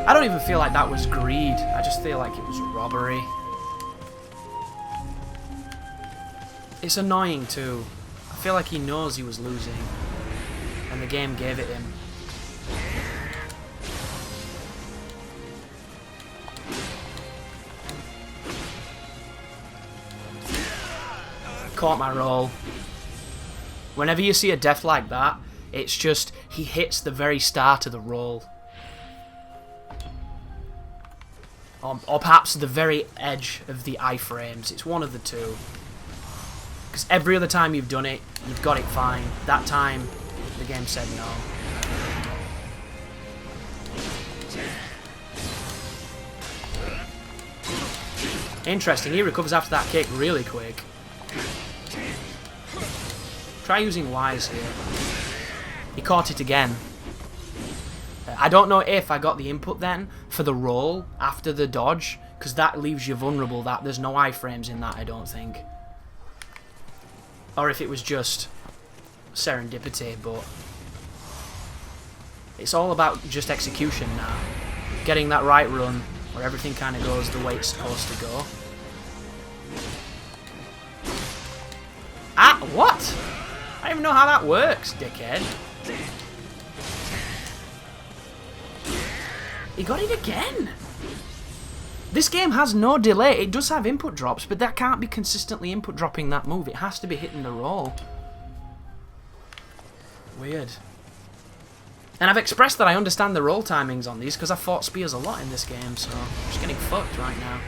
I don't even feel like that was greed. I just feel like it was robbery. It's annoying too. I feel like he knows he was losing. And the game gave it him. Caught my roll. Whenever you see a death like that, it's just he hits the very start of the roll. Or perhaps the very edge of the iframes. It's one of the two. Because every other time you've done it, you've got it fine. That time, the game said no. Interesting, he recovers after that kick really quick. Try using Wise here. He caught it again. I don't know if I got the input then for the roll after the dodge, because that leaves you vulnerable. That there's no iframes in that, I don't think. Or if it was just serendipity, but it's all about just execution now. Getting that right run where everything kind of goes the way it's supposed to go. Ah, what? I don't even know how that works, dickhead. He got it again! This game has no delay. It does have input drops, but that can't be consistently input dropping that move. It has to be hitting the roll. Weird. And I've expressed that I understand the roll timings on these because I fought spears a lot in this game, so I'm just getting fucked right now.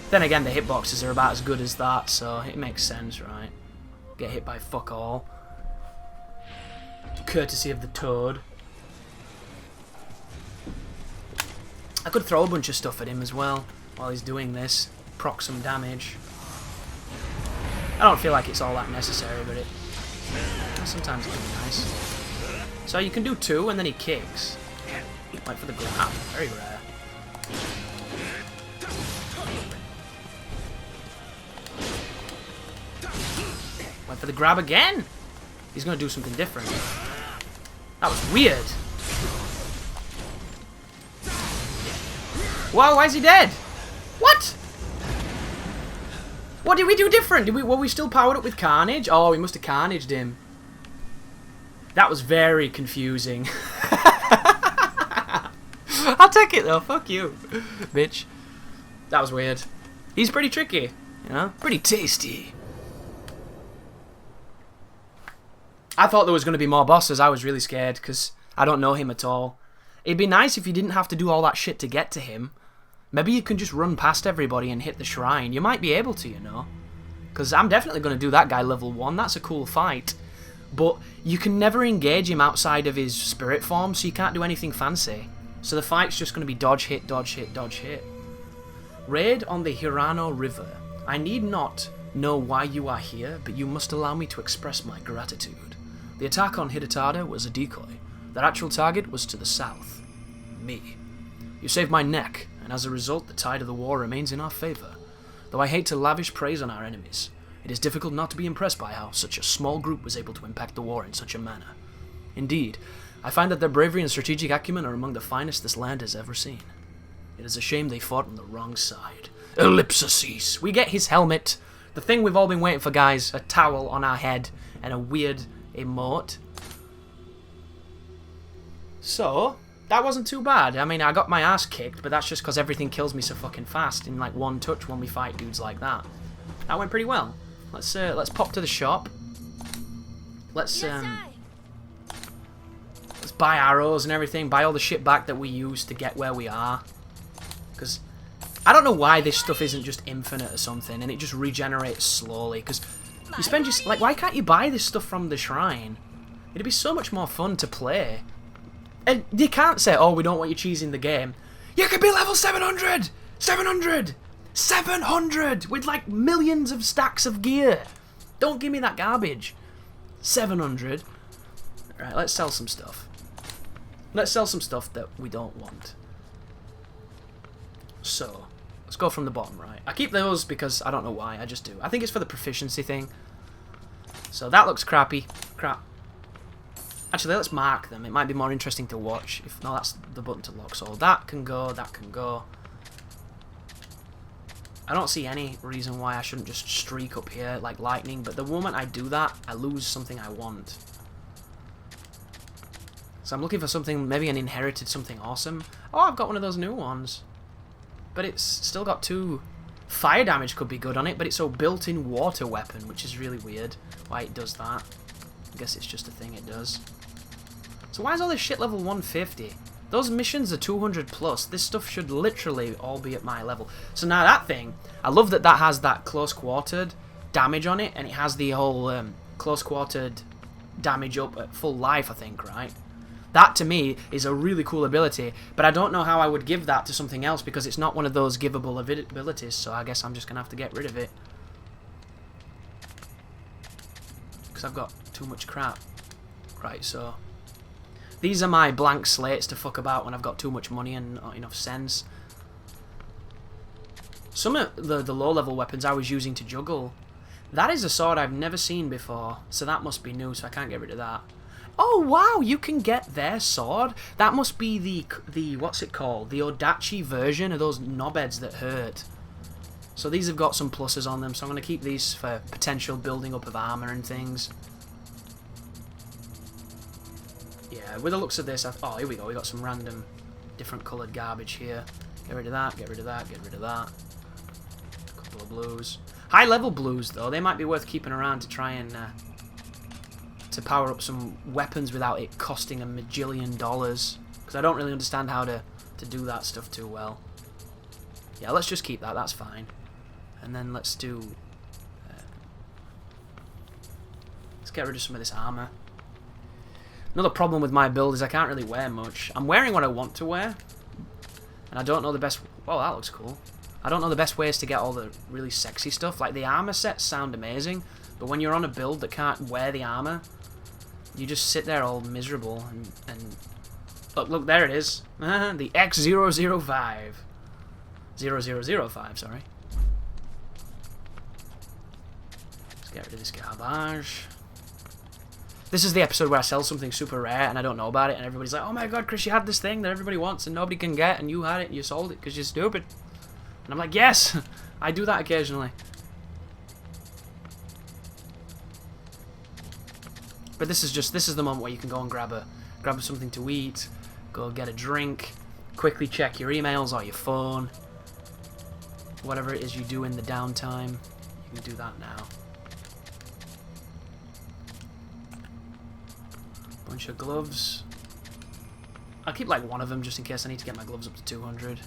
Then again, the hitboxes are about as good as that, so it makes sense, right? Get hit by fuck all. Courtesy of the Toad. I could throw a bunch of stuff at him as well while he's doing this. Proc some damage. I don't feel like it's all that necessary, but sometimes it can be nice. So you can do two and then he kicks. Wait for the grab. Very rare. Went for the grab again. He's going to do something different. That was weird. Wow, why is he dead? What? What did we do different? Were we still powered up with Carnage? Oh, we must have Carnaged him. That was very confusing. I'll take it though, fuck you, bitch. That was weird. He's pretty tricky, you know? Pretty tasty. I thought there was going to be more bosses. I was really scared because I don't know him at all. It'd be nice if you didn't have to do all that shit to get to him. Maybe you can just run past everybody and hit the shrine. You might be able to, you know. Because I'm definitely going to do that guy level 1. That's a cool fight. But you can never engage him outside of his spirit form, so you can't do anything fancy. So the fight's just going to be dodge, hit, dodge, hit, dodge, hit. Raid on the Hirano River. I need not know why you are here, but you must allow me to express my gratitude. The attack on Hidetada was a decoy. Their actual target was to the south. Me. You saved my neck, and as a result, the tide of the war remains in our favour. Though I hate to lavish praise on our enemies, it is difficult not to be impressed by how such a small group was able to impact the war in such a manner. Indeed, I find that their bravery and strategic acumen are among the finest this land has ever seen. It is a shame they fought on the wrong side. Ellipsis. We get his helmet. The thing we've all been waiting for, guys. A towel on our head and a weird emote. So, that wasn't too bad. I mean, I got my ass kicked, but that's just because everything kills me so fucking fast in like one touch when we fight dudes like that. That went pretty well. Let's pop to the shop. Let's buy arrows and everything. Buy all the shit back that we used to get where we are. Because I don't know why this stuff isn't just infinite or something, and it just regenerates slowly. Because you spend just like, why can't you buy this stuff from the shrine? It'd be so much more fun to play. And you can't say, oh, we don't want you cheesing the game. You could be level 700! 700! 700! With like millions of stacks of gear. Don't give me that garbage. 700. Alright, let's sell some stuff. Let's sell some stuff that we don't want. So, let's go from the bottom right. I keep those because I don't know why, I just do. I think it's for the proficiency thing. So that looks crappy. Crap. Actually, let's mark them. It might be more interesting to watch. If no, that's the button to lock. So that can go, that can go. I don't see any reason why I shouldn't just streak up here like lightning, but the moment I do that, I lose something I want. So I'm looking for something, maybe an inherited something awesome. Oh, I've got one of those new ones. But it's still got 2... Fire damage could be good on it, but it's a built-in water weapon, which is really weird why it does that. I guess it's just a thing it does. So why is all this shit level 150? Those missions are 200 plus. This stuff should literally all be at my level. So now that thing, I love that that has that close-quartered damage on it, and it has the whole close-quartered damage up at full life, I think, right? That, to me, is a really cool ability, but I don't know how I would give that to something else because it's not one of those givable abilities, so I guess I'm just going to have to get rid of it. Because I've got too much crap. Right, so... These are my blank slates to fuck about when I've got too much money and not enough sense. Some of the low-level weapons I was using to juggle. That is a sword I've never seen before, so that must be new, so I can't get rid of that. Oh, wow, you can get their sword. That must be the what's it called? The Odachi version of those knobheads that hurt. So these have got some pluses on them, so I'm going to keep these for potential building up of armor and things. Yeah, with the looks of this, oh, here we go. We got some random different coloured garbage here. Get rid of that, get rid of that, get rid of that. A couple of blues. High-level blues, though. They might be worth keeping around to try and... to power up some weapons without it costing $1 majillion. Because I don't really understand how to do that stuff too well. Yeah, let's just keep that. That's fine. And then let's do... let's get rid of some of this armor. Another problem with my build is I can't really wear much. I'm wearing what I want to wear. And I don't know the best... Well, that looks cool. I don't know the best ways to get all the really sexy stuff. Like, the armor sets sound amazing. But when you're on a build that can't wear the armor, you just sit there all miserable. And look, there it is. The X005. 0005, sorry. Let's get rid of this garbage. This is the episode where I sell something super rare and I don't know about it, and everybody's like, oh my god, Chris, you had this thing that everybody wants and nobody can get, and you had it and you sold it because you're stupid. And I'm like, yes, I do that occasionally. But this is the moment where you can go and grab something to eat, go get a drink, quickly check your emails or your phone, whatever it is you do in the downtime. You can do that now. Bunch of gloves. I'll keep like one of them just in case I need to get my gloves up to 200.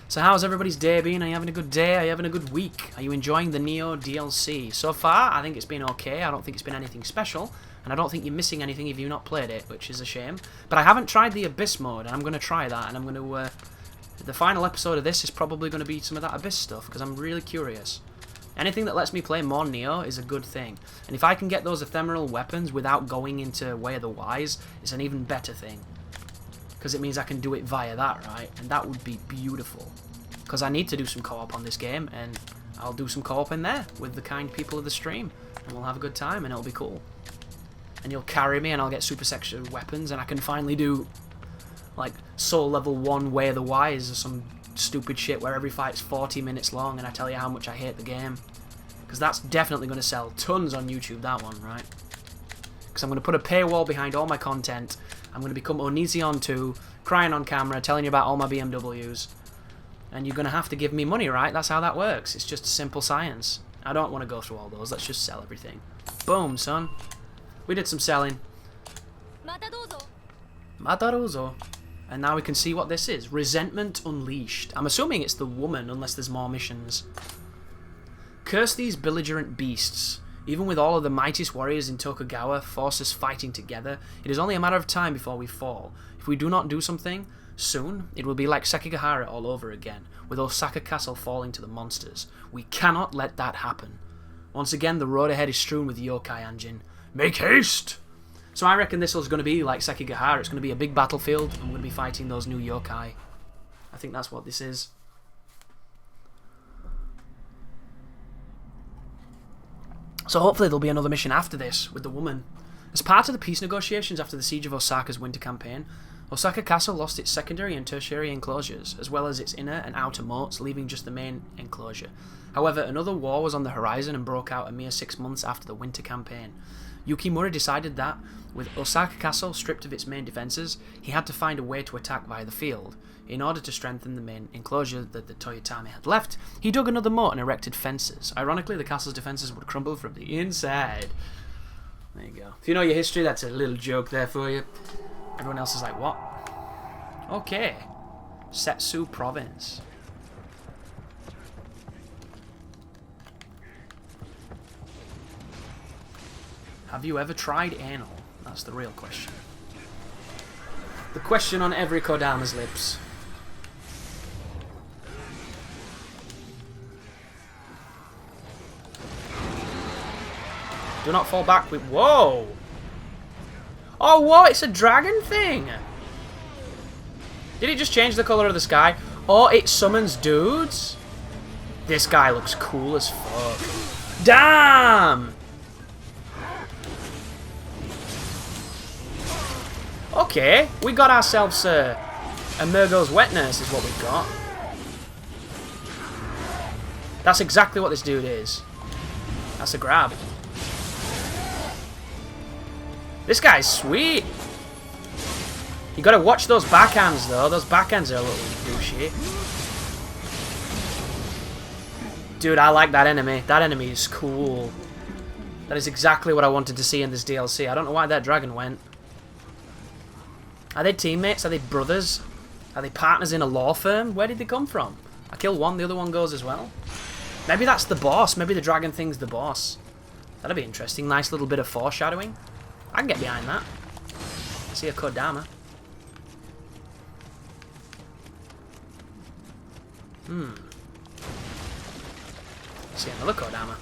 So how's everybody's day been? Are you having a good day? Are you having a good week? Are you enjoying the Nioh DLC? So far, I think it's been okay. I don't think it's been anything special. And I don't think you're missing anything if you've not played it, which is a shame. But I haven't tried the Abyss mode, and I'm going to try that. And I'm going to... the final episode of this is probably going to be some of that Abyss stuff, because I'm really curious. Anything that lets me play more Nioh is a good thing. And if I can get those ephemeral weapons without going into Way of the Wise, it's an even better thing. Because it means I can do it via that, right? And that would be beautiful. Because I need to do some co-op on this game, and I'll do some co-op in there with the kind people of the stream. And we'll have a good time, and it'll be cool. And you'll carry me, and I'll get super sexy weapons, and I can finally do, like, Soul Level 1 Way of the Wise or some stupid shit where every fight's 40 minutes long, and I tell you how much I hate the game. Because that's definitely going to sell tons on YouTube, that one, right? Because I'm going to put a paywall behind all my content. I'm going to become Onision 2, crying on camera, telling you about all my BMWs. And you're going to have to give me money, right? That's how that works. It's just simple science. I don't want to go through all those. Let's just sell everything. Boom, son. We did some selling. Mataruzo. And now we can see what this is. Resentment Unleashed. I'm assuming it's the woman, unless there's more missions. Curse these belligerent beasts. Even with all of the mightiest warriors in Tokugawa forces fighting together, it is only a matter of time before we fall. If we do not do something soon, it will be like Sekigahara all over again, with Osaka Castle falling to the monsters. We cannot let that happen. Once again, the road ahead is strewn with yokai Anjin. Make haste! So I reckon this is going to be like Sekigahara. It's going to be a big battlefield, and we're going to be fighting those new yokai. I think that's what this is. So hopefully there'll be another mission after this with the woman. As part of the peace negotiations after the siege of Osaka's winter campaign, Osaka Castle lost its secondary and tertiary enclosures, as well as its inner and outer moats, leaving just the main enclosure. However, another war was on the horizon and broke out a mere 6 months after the winter campaign. Yukimura decided that, with Osaka Castle stripped of its main defences, he had to find a way to attack via the field. In order to strengthen the main enclosure that the Toyotame had left, he dug another moat and erected fences. Ironically, the castle's defences would crumble from the inside. There you go. If you know your history, that's a little joke there for you. Everyone else is like, what? Okay. Setsu Province. Have you ever tried anal? That's the real question. The question on every Kodama's lips. Do not fall back with... Whoa! Oh, whoa! It's a dragon thing! Did it just change the colour of the sky? Oh, it summons dudes? This guy looks cool as fuck. Damn! Okay, we got ourselves a Murgo's Wet Nurse is what we've got. That's exactly what this dude is. That's a grab. This guy's sweet. You gotta watch those backhands though. Those backhands are a little douchey. Dude, I like that enemy. That enemy is cool. That is exactly what I wanted to see in this DLC. I don't know why that dragon went. Are they teammates? Are they brothers? Are they partners in a law firm? Where did they come from? I kill one, the other one goes as well. Maybe that's the boss. Maybe the dragon thing's the boss. That'd be interesting. Nice little bit of foreshadowing. I can get behind that. I see a Kodama. See another Kodama.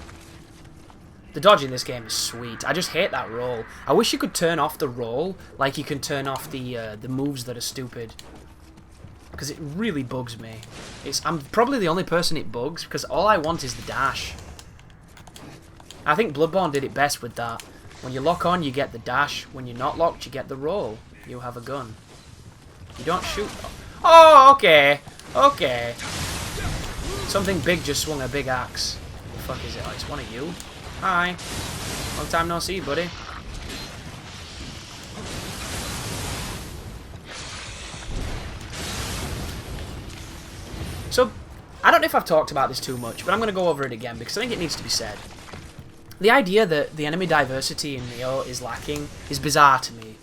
The dodge in this game is sweet. I just hate that roll. I wish you could turn off the roll like you can turn off the moves that are stupid. Because it really bugs me. I'm probably the only person it bugs because all I want is the dash. I think Bloodborne did it best with that. When you lock on, you get the dash. When you're not locked, you get the roll. You have a gun. You don't shoot. Oh, okay. Okay. Something big just swung a big axe. What the fuck is it? Oh, it's one of you. Hi. Long time no see, buddy. So, I don't know if I've talked about this too much, but I'm going to go over it again because I think it needs to be said. The idea that the enemy diversity in Nioh is lacking is bizarre to me.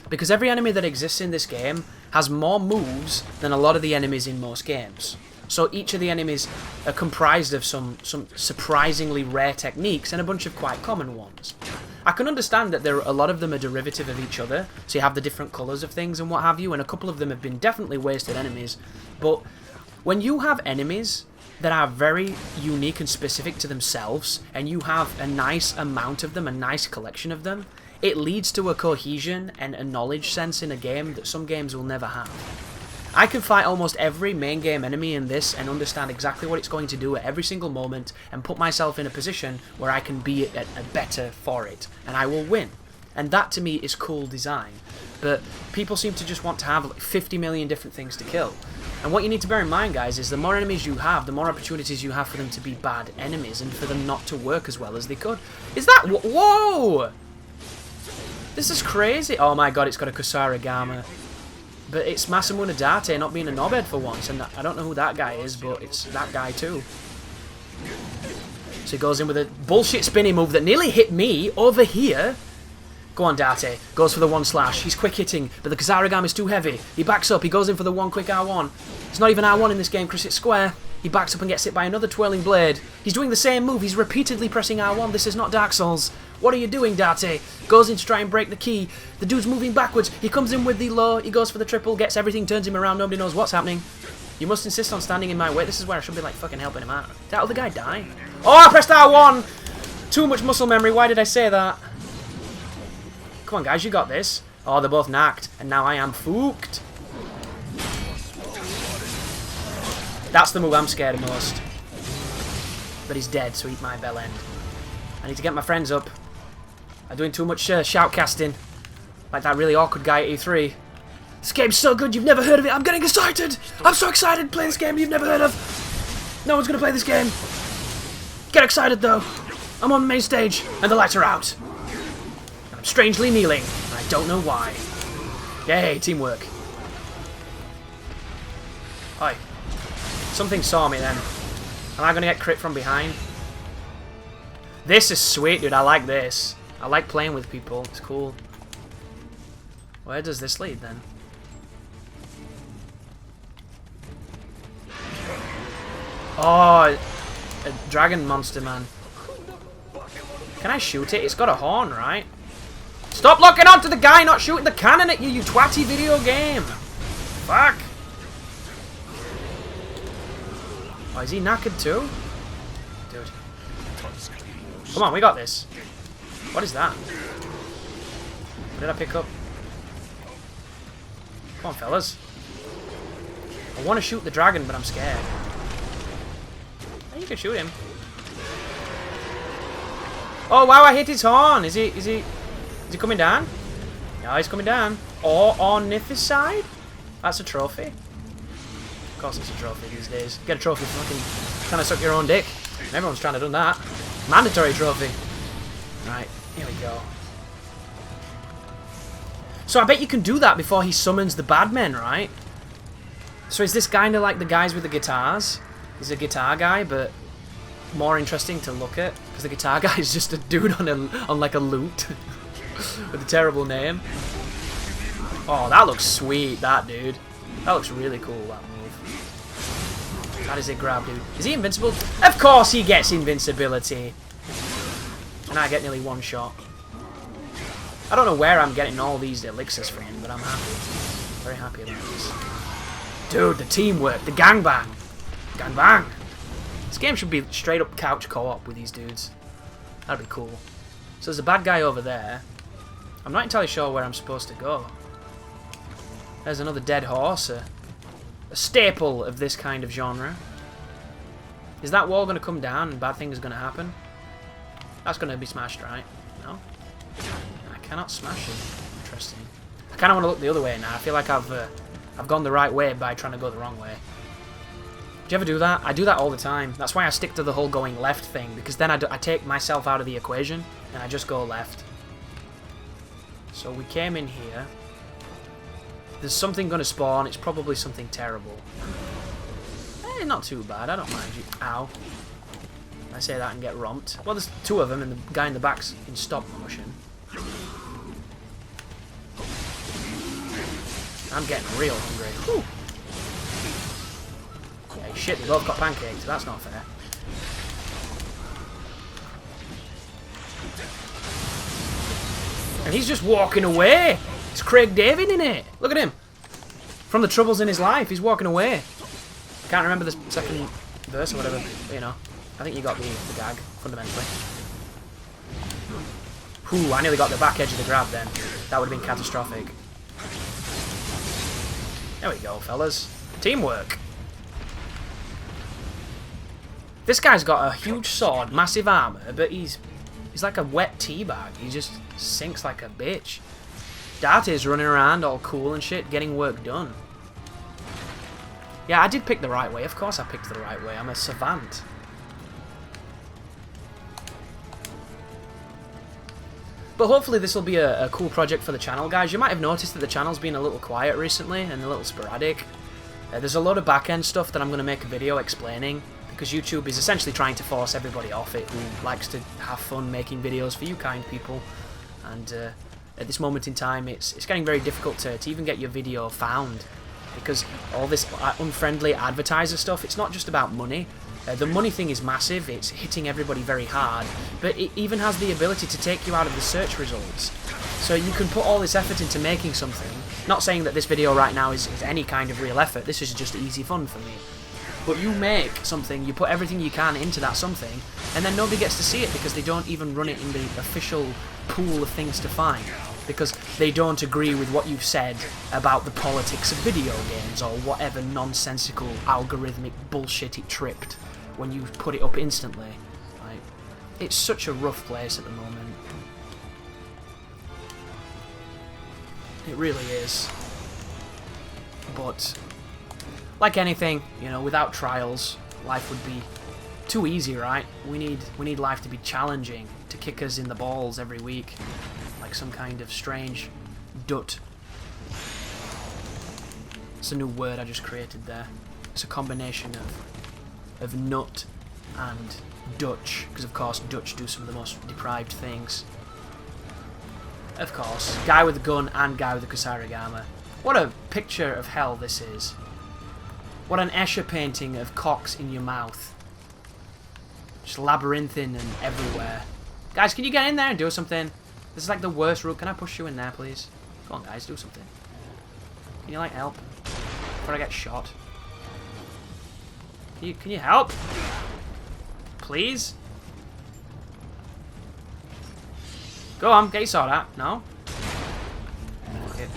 Because every enemy that exists in this game has more moves than a lot of the enemies in most games. So each of the enemies are comprised of some surprisingly rare techniques and a bunch of quite common ones. I can understand that a lot of them are derivative of each other, so you have the different colours of things and what have you, and a couple of them have been definitely wasted enemies. But when you have enemies that are very unique and specific to themselves, and you have a nice amount of them, a nice collection of them, it leads to a cohesion and a knowledge sense in a game that some games will never have. I can fight almost every main game enemy in this and understand exactly what it's going to do at every single moment and put myself in a position where I can be better for it, and I will win. And that to me is cool design. But people seem to just want to have like 50 million different things to kill. And what you need to bear in mind, guys, is the more enemies you have, the more opportunities you have for them to be bad enemies and for them not to work as well as they could. Is that... Whoa! This is crazy. Oh my god, it's got a Kusarigama. But it's Masamune Date not being a knobhead for once, and I don't know who that guy is, but it's that guy too. So he goes in with a bullshit spinny move that nearly hit me over here. Go on, Date. Goes for the one slash. He's quick hitting, but the Kusarigama is too heavy. He backs up. He goes in for the one quick R1. It's not even R1 in this game, Chris. It's square. He backs up and gets hit by another twirling blade. He's doing the same move. He's repeatedly pressing R1. This is not Dark Souls. What are you doing, Date? Goes in to try and break the key. The dude's moving backwards. He comes in with the low. He goes for the triple, gets everything, turns him around. Nobody knows what's happening. You must insist on standing in my way. This is where I should be like fucking helping him out. Did that other guy die? Oh, I pressed R1! Too much muscle memory. Why did I say that? Come on, guys. You got this. Oh, they're both knocked. And now I am fooked. That's the move I'm scared of most. But he's dead, so eat my bell end. I need to get my friends up. I'm doing too much shoutcasting. Like that really awkward guy at E3. This game's so good, you've never heard of it. I'm getting excited. I'm so excited to play this game you've never heard of. No one's going to play this game. Get excited, though. I'm on the main stage, and the lights are out. I'm strangely kneeling, and I don't know why. Yay, teamwork. Hi. Something saw me then. Am I going to get crit from behind? This is sweet, dude. I like this. I like playing with people. It's cool. Where does this lead, then? Oh, a dragon monster, man. Can I shoot it? It's got a horn, right? Stop locking onto the guy, not shooting the cannon at you, you twatty video game. Fuck. Oh, is he knackered too? Dude. Come on, we got this. What is that? What did I pick up? Come on, fellas. I want to shoot the dragon, but I'm scared. You can shoot him. Oh wow! I hit his horn. Is he coming down? No, he's coming down. Or on this side? That's a trophy. Of course, it's a trophy these days. Get a trophy for fucking trying to suck your own dick. Everyone's trying to do that. Mandatory trophy. Right, here we go. So I bet you can do that before he summons the bad men, right? So is this kind of like the guys with the guitars? He's a guitar guy, but more interesting to look at because the guitar guy is just a dude on like a lute with a terrible name. Oh, that looks sweet, that dude. That looks really cool, that move. How does it grab, dude? Is he invincible? Of course he gets invincibility. And I get nearly one shot. I don't know where I'm getting all these elixirs from, but I'm happy. Very happy about this. Dude, the teamwork, the gangbang. Gangbang. This game should be straight up couch co-op with these dudes. That'd be cool. So there's a bad guy over there. I'm not entirely sure where I'm supposed to go. There's another dead horse. A staple of this kind of genre. Is that wall going to come down and bad things are going to happen? That's going to be smashed, right? No? I cannot smash it. Interesting. I kind of want to look the other way now. I feel like I've gone the right way by trying to go the wrong way. Do you ever do that? I do that all the time. That's why I stick to the whole going left thing, because then I take myself out of the equation and I just go left. So we came in here. There's something going to spawn. It's probably something terrible. Eh, not too bad. I don't mind you. Ow. I say that and get romped. Well, there's two of them, and the guy in the back's in stop motion. I'm getting real hungry. Whew. Hey, shit, they both got pancakes. That's not fair. And he's just walking away. It's Craig David in it. Look at him. From the troubles in his life, he's walking away. Can't remember the second verse or whatever, but, you know. I think you got the gag, fundamentally. Whew, I nearly got the back edge of the grab then. That would have been catastrophic. There we go, fellas. Teamwork. This guy's got a huge sword, massive armor, but he's like a wet tea bag. He just sinks like a bitch. Darty's running around all cool and shit, getting work done. Yeah, I did pick the right way. Of course I picked the right way. I'm a savant. But hopefully this will be a cool project for the channel, guys. You might have noticed that the channel's been a little quiet recently and a little sporadic. There's a lot of back-end stuff that I'm going to make a video explaining, because YouTube is essentially trying to force everybody off it who likes to have fun making videos for you kind people. And at this moment in time, it's getting very difficult to even get your video found, because all this unfriendly advertiser stuff, it's not just about money. The money thing is massive, it's hitting everybody very hard, but it even has the ability to take you out of the search results. So you can put all this effort into making something, not saying that this video right now is any kind of real effort, this is just easy fun for me. But you make something, you put everything you can into that something, and then nobody gets to see it because they don't even run it in the official pool of things to find, because they don't agree with what you've said about the politics of video games or whatever nonsensical algorithmic bullshit it tripped when you put it up instantly. Right? It's such a rough place at the moment. It really is. But, like anything, you know, without trials, life would be too easy, right? We need life to be challenging, to kick us in the balls every week, like some kind of strange dut. It's a new word I just created there. It's a combination of nut and Dutch, because of course Dutch do some of the most deprived things. Of course, guy with a gun and guy with a Kusarigama. What a picture of hell this is. What an Escher painting of cocks in your mouth. Just labyrinthine and everywhere. Guys, can you get in there and do something? This is like the worst route. Can I push you in there, please? Come on, guys, do something. Can you, like, help? Before I get shot. Can you help? Please? Go on, get your sword out. No? Fuck it.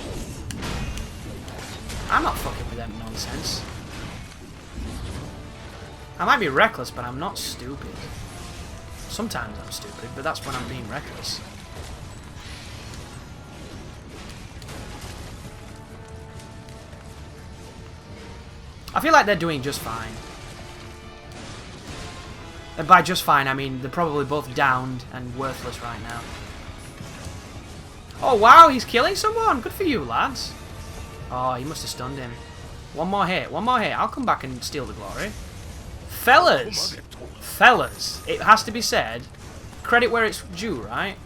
I'm not fucking with them nonsense. I might be reckless, but I'm not stupid. Sometimes I'm stupid, but that's when I'm being reckless. I feel like they're doing just fine. And by just fine, I mean they're probably both downed and worthless right now. Oh wow, he's killing someone! Good for you, lads. Oh, he must have stunned him. One more hit, one more hit. I'll come back and steal the glory. Fellas! Fellas, it has to be said, credit where it's due, right?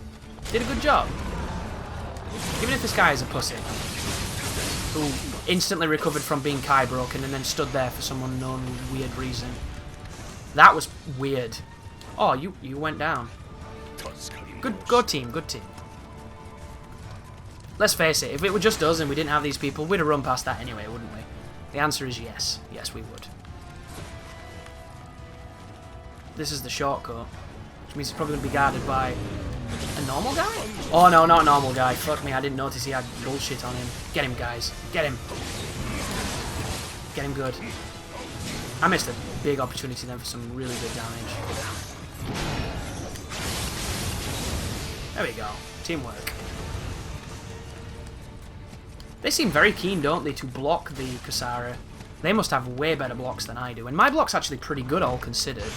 Did a good job. Even if this guy is a pussy, who instantly recovered from being Kai broken and then stood there for some unknown weird reason. That was weird. Oh, you went down. Good team, good team. Let's face it, if it were just us and we didn't have these people, we'd have run past that anyway, wouldn't we? The answer is yes. Yes, we would. This is the shortcut, which means it's probably going to be guarded by a normal guy? Oh no, not a normal guy. Fuck me, I didn't notice he had bullshit on him. Get him, guys. Get him. Get him good. I missed a big opportunity then for some really good damage. There we go. Teamwork. They seem very keen, don't they, to block the Kusara. They must have way better blocks than I do. And my block's actually pretty good, all considered.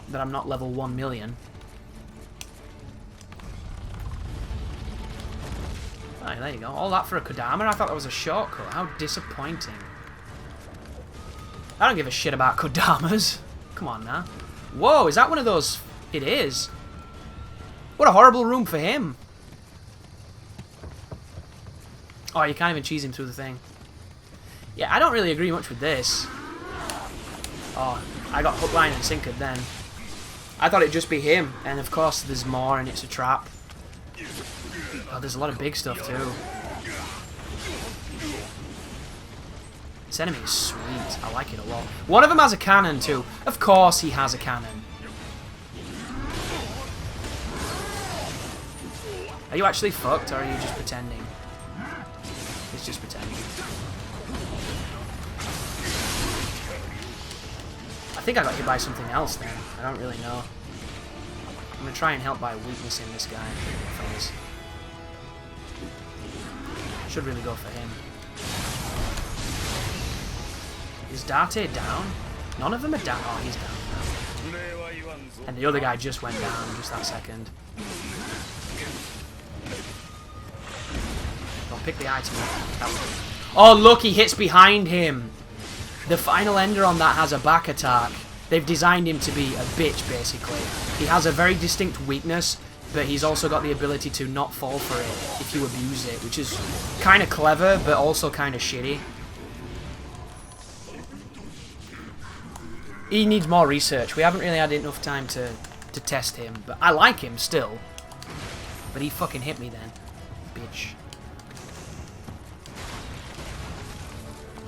That I'm not level 1 million. Right, there you go. All that for a Kodama? I thought that was a shortcut. How disappointing. I don't give a shit about Kodamas. Come on now. Whoa, is that one of those? It is. What a horrible room for him. Oh, you can't even cheese him through the thing. Yeah, I don't really agree much with this. Oh, I got hook, line, and sinkered then. I thought it'd just be him, and of course there's more, and it's a trap. Oh, there's a lot of big stuff too. This enemy is sweet. I like it a lot. One of them has a cannon too. Of course he has a cannon. Are you actually fucked, or are you just pretending? He's just pretending. I think I got hit by something else then. I don't really know. I'm going to try and help by weaknessing this guy. Fellas. Should really go for him. Is Date down? None of them are down. Oh, he's down now. And the other guy just went down just that second. I'll pick the item up. Oh, look, he hits behind him. The final ender on that has a back attack. They've designed him to be a bitch, basically. He has a very distinct weakness, but he's also got the ability to not fall for it if you abuse it, which is kind of clever, but also kind of shitty. He needs more research. We haven't really had enough time to test him, but I like him still. But he fucking hit me then. Bitch.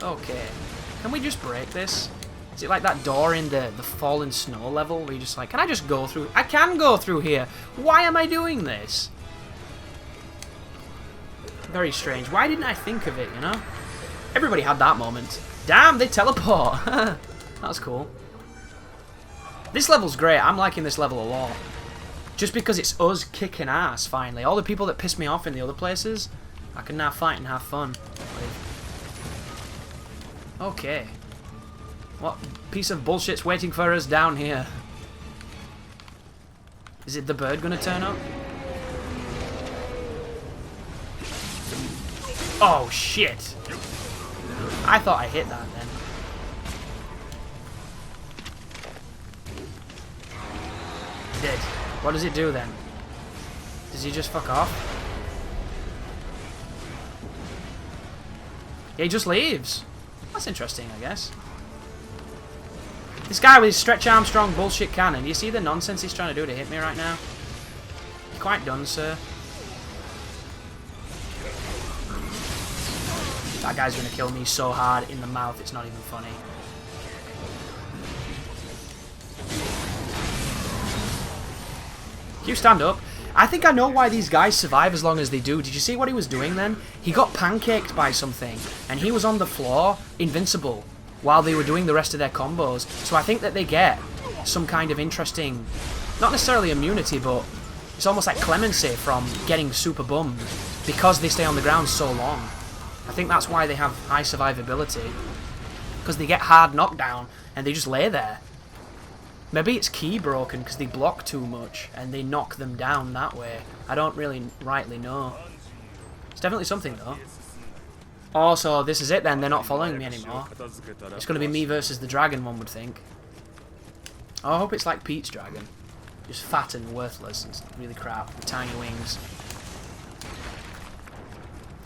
Okay. Can we just break this? Is it like that door in the fallen snow level where you're just like, can I just go through? I can go through here. Why am I doing this? Very strange. Why didn't I think of it, you know? Everybody had that moment. Damn, they teleport. That's cool. This level's great. I'm liking this level a lot. Just because it's us kicking ass, finally. All the people that pissed me off in the other places, I can now fight and have fun with. Okay. What piece of bullshit's waiting for us down here? Is it the bird gonna turn up? Oh, shit. I thought I hit that then. Did. What does it do then? Does he just fuck off? Yeah, he just leaves. That's interesting, I guess. This guy with his Stretch Armstrong bullshit cannon. You see the nonsense he's trying to do to hit me right now? You're quite done, sir. That guy's going to kill me so hard in the mouth, it's not even funny. You stand up. I think I know why these guys survive as long as they do. Did you see what he was doing then? He got pancaked by something, and he was on the floor, invincible, while they were doing the rest of their combos. So I think that they get some kind of interesting, not necessarily immunity, but it's almost like clemency from getting super bummed because they stay on the ground so long. I think that's why they have high survivability, because they get hard knockdown and they just lay there. Maybe it's key broken because they block too much and they knock them down that way. I don't really rightly know. It's definitely something though. Also, this is it then. They're not following me anymore. It's going to be me versus the dragon, one would think. Oh, I hope it's like Pete's dragon. Just fat and worthless and really crap with tiny wings.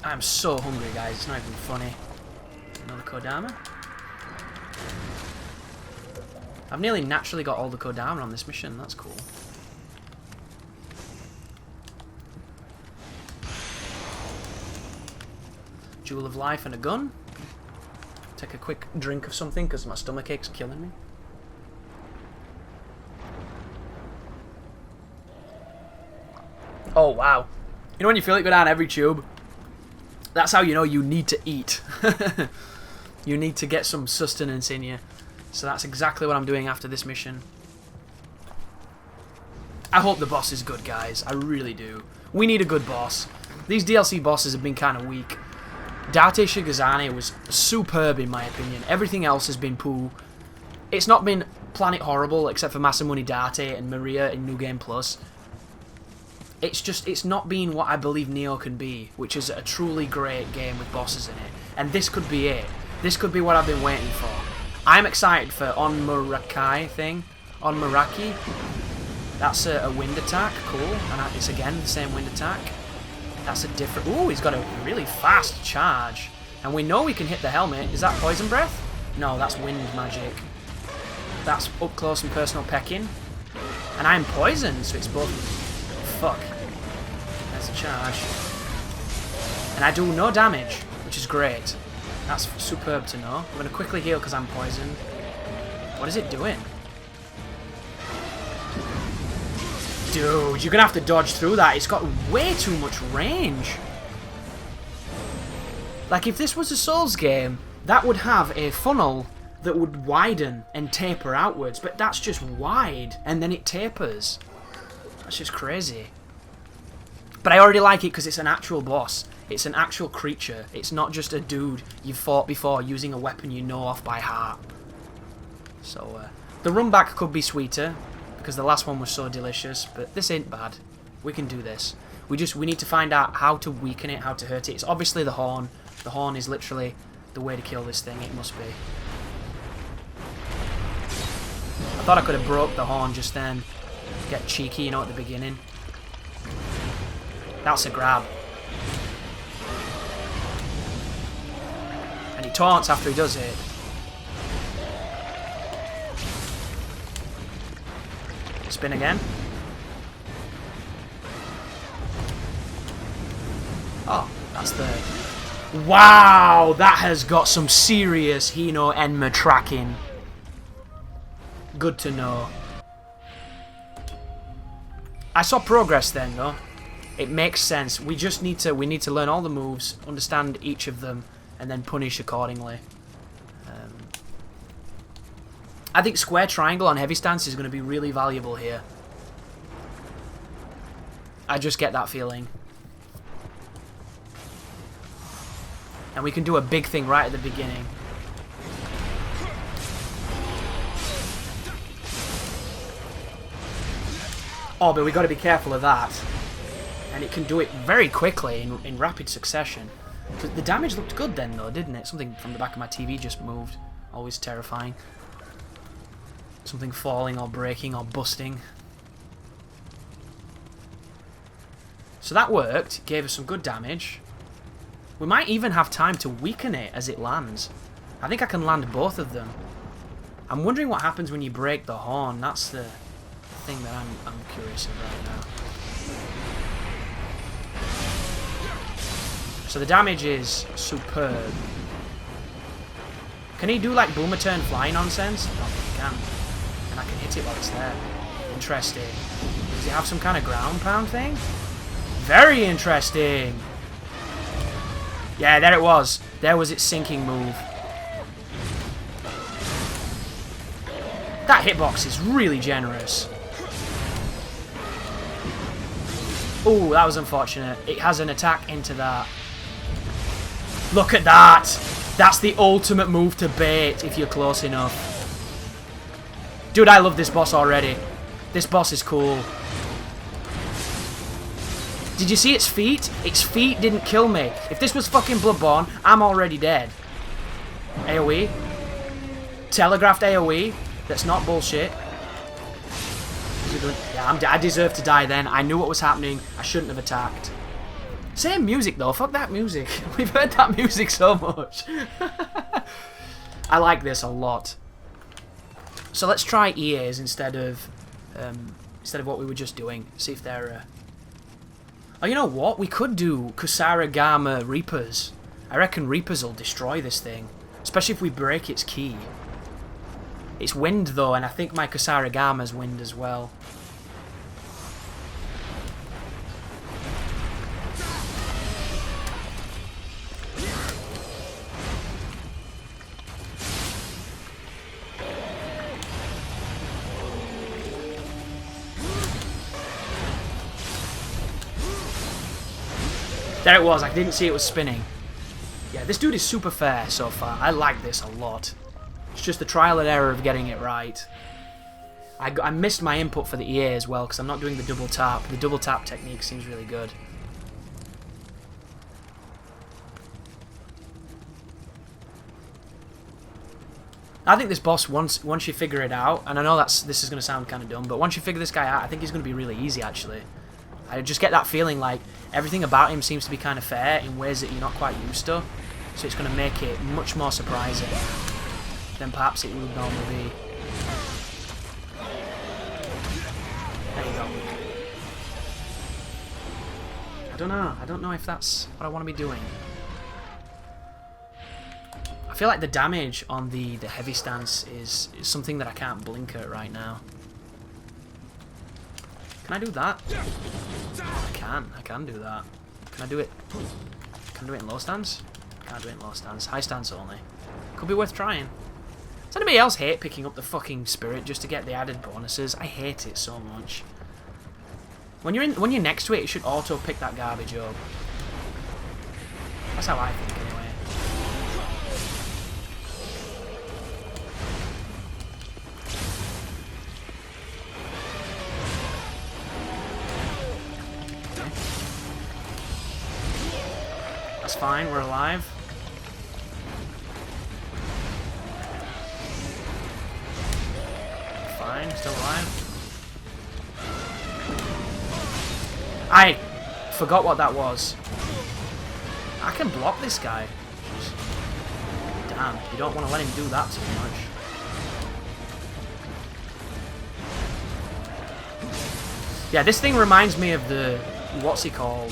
I'm so hungry, guys. It's not even funny. Another Kodama. I've nearly naturally got all the Kodama on this mission. That's cool. Jewel of Life and a gun. Take a quick drink of something because my stomach ache's killing me. Oh, wow. You know when you feel it go down every tube? That's how you know you need to eat. You need to get some sustenance in you. So that's exactly what I'm doing after this mission. I hope the boss is good, guys. I really do. We need a good boss. These DLC bosses have been kind of weak. Date Shigazane was superb in my opinion. Everything else has been poo. It's not been planet horrible except for Masamune Date and Maria in New Game Plus. It's not been what I believe Nioh can be, which is a truly great game with bosses in it. And this could be it. This could be what I've been waiting for. I'm excited for Onmoraki thing. Onmoraki. That's a wind attack. Cool. And it's again the same wind attack. That's a different... Ooh, he's got a really fast charge. And we know we can hit the helmet. Is that poison breath? No, that's wind magic. That's up close and personal pecking. And I'm poisoned, so it's both... Fuck. There's a charge. And I do no damage, which is great. That's superb to know. I'm going to quickly heal because I'm poisoned. What is it doing? Dude, you're going to have to dodge through that. It's got way too much range. Like, if this was a Souls game, that would have a funnel that would widen and taper outwards. But that's just wide, and then it tapers. That's just crazy. But I already like it because it's an actual boss. It's an actual creature. It's not just a dude you've fought before using a weapon you know off by heart. So, the run back could be sweeter because the last one was so delicious, but this ain't bad. We can do this. We need to find out how to weaken it, how to hurt it. It's obviously the horn. The horn is literally the way to kill this thing. It must be. I thought I could have broke the horn just then. Get cheeky, you know, at the beginning. That's a grab. And he taunts after he does it. Spin again. Oh, that's the... Wow! That has got some serious Hino Enma tracking. Good to know. I saw progress then, though. It makes sense. We need to learn all the moves, understand each of them, and then punish accordingly. I think square triangle on heavy stance is going to be really valuable here. I just get that feeling. And we can do a big thing right at the beginning. Oh, but we got to be careful of that. And it can do it very quickly in rapid succession. But the damage looked good then, though, didn't it? Something from the back of my TV just moved. Always terrifying. Something falling or breaking or busting. So that worked. It gave us some good damage. We might even have time to weaken it as it lands. I think I can land both of them. I'm wondering what happens when you break the horn. That's the thing that I'm curious of right now. So the damage is superb. Can he do like boomer turn fly nonsense? I don't think he can. And I can hit it while it's there. Interesting. Does he have some kind of ground pound thing? Very interesting. Yeah, there it was. There was its sinking move. That hitbox is really generous. Ooh, that was unfortunate. It has an attack into that. Look at that! That's the ultimate move to bait if you're close enough. Dude, I love this boss already. This boss is cool. Did you see its feet? Its feet didn't kill me. If this was fucking Bloodborne, I'm already dead. AoE. Telegraphed AoE. That's not bullshit. Yeah, I deserve to die then. I knew what was happening. I shouldn't have attacked. Same music though. Fuck that music. We've heard that music so much. I like this a lot. So let's try ears instead of what we were just doing. See if they're. Oh, you know what? We could do Kusarigama Reapers. I reckon Reapers will destroy this thing, especially if we break its key. It's wind though, and I think my Kusarigama's wind as well. There it was, I didn't see it was spinning. Yeah, this dude is super fair so far. I like this a lot. It's just the trial and error of getting it right. I missed my input for the EA as well, because I'm not doing the double tap. The double tap technique seems really good. I think this boss, once you figure it out, and I know this is going to sound kind of dumb, but once you figure this guy out, I think he's going to be really easy, actually. I just get that feeling like everything about him seems to be kind of fair in ways that you're not quite used to. So it's going to make it much more surprising than perhaps it would normally be. There you go. I don't know if that's what I want to be doing. I feel like the damage on the heavy stance is something that I can't blink at right now. Can I do that? I can do that. Can I do it? Can I do it in low stance? Can't do it in low stance. High stance only. Could be worth trying. Does anybody else hate picking up the fucking spirit just to get the added bonuses? I hate it so much. When you're next to it, it should auto pick that garbage up. That's how I think anyway. That's fine, we're alive. Fine, still alive. I forgot what that was. I can block this guy. Jeez. Damn, you don't want to let him do that too much. Yeah, this thing reminds me of the... what's he called?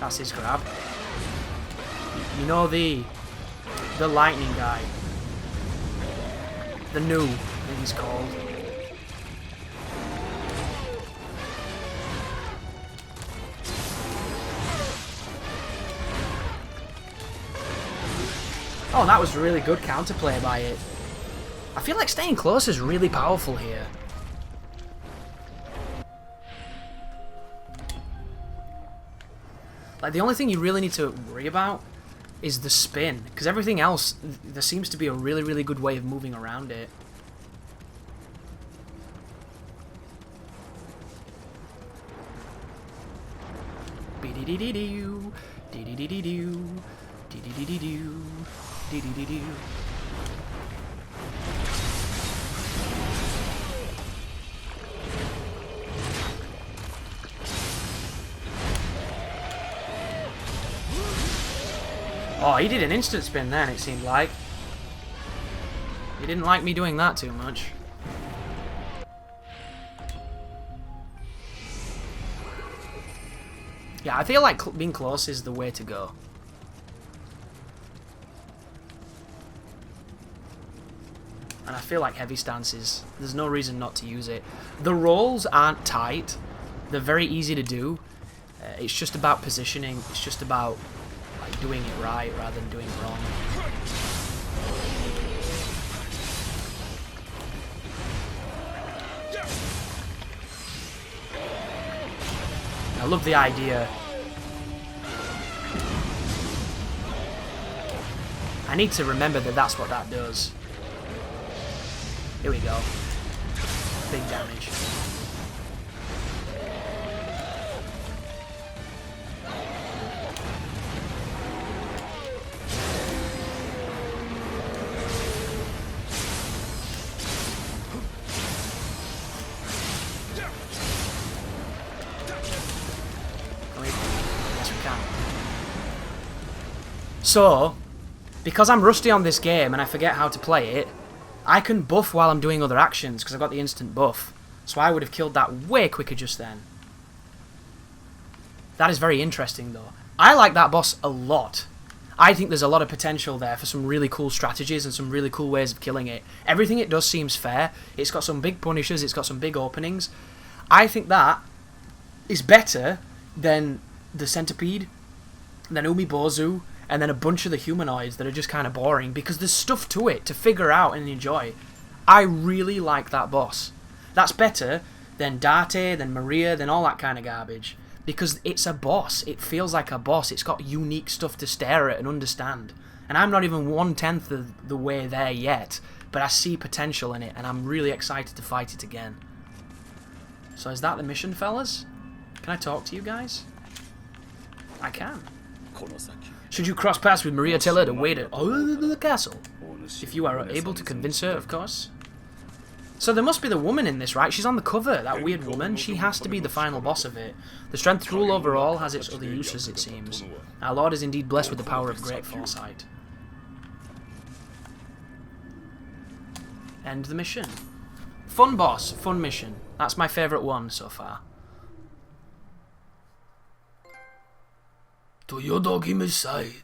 That's his grab. You know the lightning guy. The new, I think he's called. Oh, that was really good counterplay by it. I feel like staying close is really powerful here. Like, the only thing you really need to worry about is the spin, because everything else, there seems to be a really, really good way of moving around it. Dee-dee-dee-dee-doo, dee-dee-dee-dee-doo, dee-dee-dee-dee-doo, dee-dee-dee-doo. Oh, he did an instant spin then, it seemed like. He didn't like me doing that too much. Yeah, I feel like being close is the way to go. And I feel like heavy stances, there's no reason not to use it. The rolls aren't tight. They're very easy to do. It's just about positioning. It's just about like doing it right rather than doing it wrong. I love the idea. I need to remember that that's what that does. Here we go. Big damage. Yes, we can. So, because I'm rusty on this game and I forget how to play it, I can buff while I'm doing other actions because I've got the instant buff. So I would have killed that way quicker just then. That is very interesting though. I like that boss a lot. I think there's a lot of potential there for some really cool strategies and some really cool ways of killing it. Everything it does seems fair. It's got some big punishes, it's got some big openings. I think that is better than the Centipede, than Umibozu, and then a bunch of the humanoids that are just kind of boring because there's stuff to it to figure out and enjoy. I really like that boss. That's better than Date, than Maria, than all that kind of garbage. Because it's a boss. It feels like a boss. It's got unique stuff to stare at and understand. And I'm not even 1/10 of the way there yet, but I see potential in it and I'm really excited to fight it again. So is that the mission, fellas? Can I talk to you guys? I can. Should you cross paths with Maria, tell her to wait at the castle. If you are able to convince her, of course. So there must be the woman in this, right? She's on the cover, that weird woman. She has to be the final boss of it. The strength to rule over all has its other uses, it seems. Our Lord is indeed blessed with the power of great foresight. End the mission. Fun boss, fun mission. That's my favourite one so far. To Yodogime's side.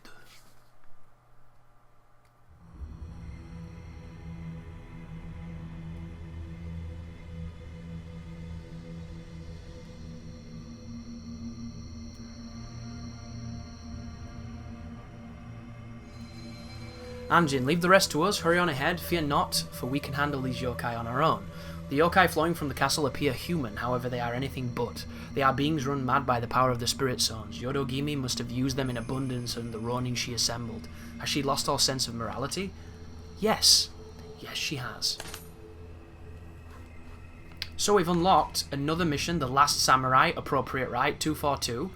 Anjin, leave the rest to us. Hurry on ahead. Fear not, for we can handle these yokai on our own. The yokai flowing from the castle appear human, however they are anything but. They are beings run mad by the power of the spirit zones. Yodogimi must have used them in abundance in the Ronin she assembled. Has she lost all sense of morality? Yes. Yes, she has. So we've unlocked another mission, The Last Samurai, Appropriate Right, 242,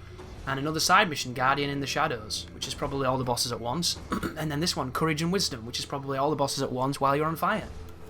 and another side mission, Guardian in the Shadows, which is probably all the bosses at once, and then this one, Courage and Wisdom, which is probably all the bosses at once while you're on fire.